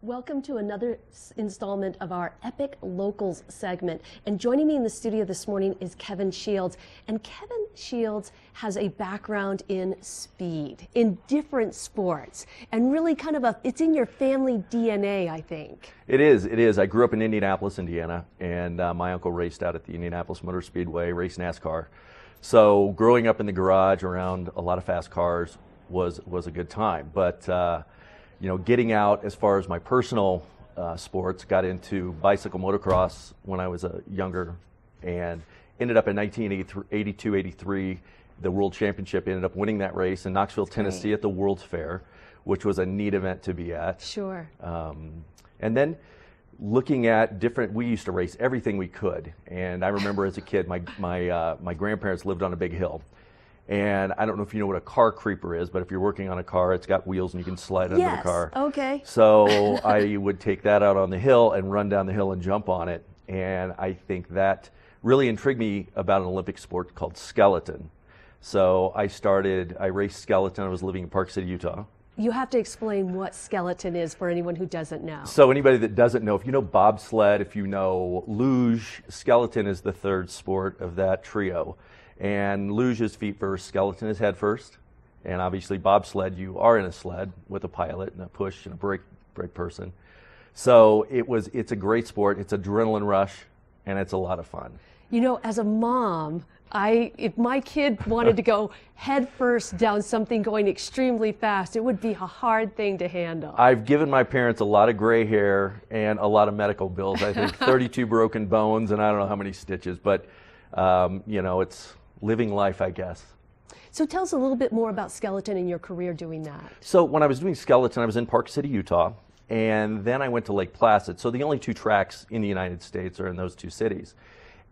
Welcome to another installment of our Epic Locals segment. And joining me in the studio this morning is Kevin Shields. And Kevin Shields has a background in speed, in different sports, and really kind of it's in your family DNA, I think. It is. I grew up in Indianapolis, Indiana, and my uncle raced out at the Indianapolis Motor Speedway, raced NASCAR. So growing up in the garage around a lot of fast cars was a good time. But you know, getting out as far as my personal sports, got into bicycle motocross when I was younger, and ended up in 1982, 83, the World Championship. Ended up winning that race in Knoxville, Tennessee at the World's Fair, which was a neat event to be at. Sure. And then looking at we used to race everything we could. And I remember as a kid, my grandparents lived on a big hill. And I don't know if you know what a car creeper is, but if you're working on a car, it's got wheels and you can slide under the car. Okay. So I would take that out on the hill and run down the hill and jump on it. And I think that really intrigued me about an Olympic sport called skeleton. So I raced skeleton. I was living in Park City, Utah. You have to explain what skeleton is for anyone who doesn't know. So anybody that doesn't know, if you know bobsled, if you know luge, skeleton is the third sport of that trio. And luge is feet first, skeleton is head first. And obviously bobsled, you are in a sled with a pilot and a push and a brake person. So it's a great sport. It's adrenaline rush, and it's a lot of fun. You know, as a mom, if my kid wanted to go head first down something going extremely fast, it would be a hard thing to handle. I've given my parents a lot of gray hair and a lot of medical bills. I think 32 broken bones and I don't know how many stitches, but you know, it's living life, I guess. So tell us a little bit more about skeleton and your career doing that. So when I was doing skeleton, I was in Park City, Utah, and then I went to Lake Placid. So the only two tracks in the United States are in those two cities.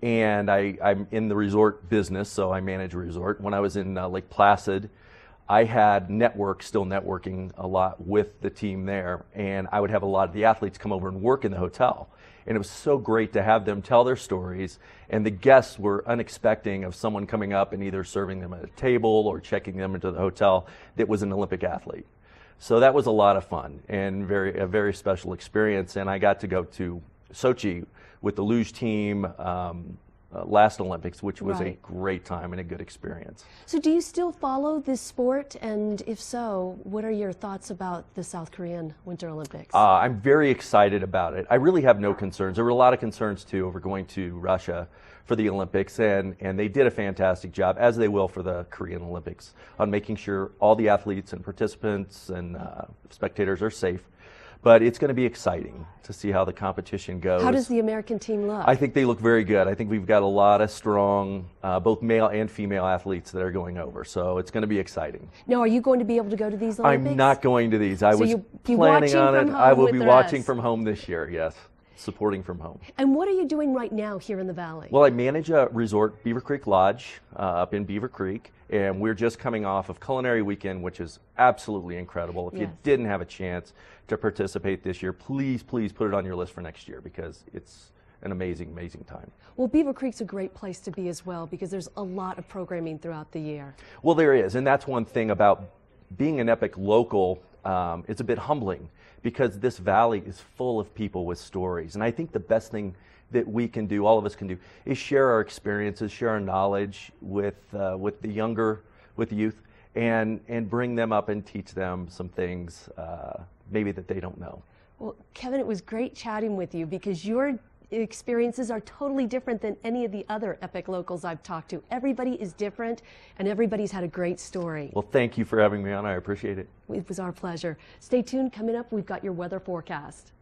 And I'm in the resort business, so I manage a resort. When I was in Lake Placid, I had still networking a lot with the team there, and I would have a lot of the athletes come over and work in the hotel. And it was so great to have them tell their stories, and the guests were unexpecting of someone coming up and either serving them at a table or checking them into the hotel that was an Olympic athlete. So that was a lot of fun and a very special experience. And I got to go to Sochi with the luge team last Olympics, which was a great time and a good experience. So do you still follow this sport? And if so, what are your thoughts about the South Korean Winter Olympics? I'm very excited about it. I really have no concerns. There were a lot of concerns too over going to Russia for the Olympics, and they did a fantastic job, as they will for the Korean Olympics, on making sure all the athletes and participants and spectators are safe. But it's going to be exciting to see how the competition goes. How does the American team look? I think they look very good. I think we've got a lot of strong, both male and female athletes that are going over. So it's going to be exciting. Now, are you going to be able to go to these Olympics? I'm not going to these. I was planning on it. I will be watching from home this year, yes. Supporting from home. And what are you doing right now here in the Valley? Well, I manage a resort, Beaver Creek Lodge, up in Beaver Creek, and we're just coming off of Culinary Weekend, which is absolutely incredible. If you didn't have a chance to participate this year, please put it on your list for next year, because it's an amazing, amazing time. Well, Beaver Creek's a great place to be as well, because there's a lot of programming throughout the year. Well, there is, and that's one thing about being an Epic local. It's a bit humbling, because this valley is full of people with stories. And I think the best thing that we can do, all of us can do, is share our experiences, share our knowledge with the youth, and bring them up and teach them some things maybe that they don't know. Well, Kevin, it was great chatting with you, because your experiences are totally different than any of the other Epic locals I've talked to. Everybody is different, and everybody's had a great story. Well, thank you for having me on. I appreciate it. It was our pleasure. Stay tuned. Coming up, we've got your weather forecast.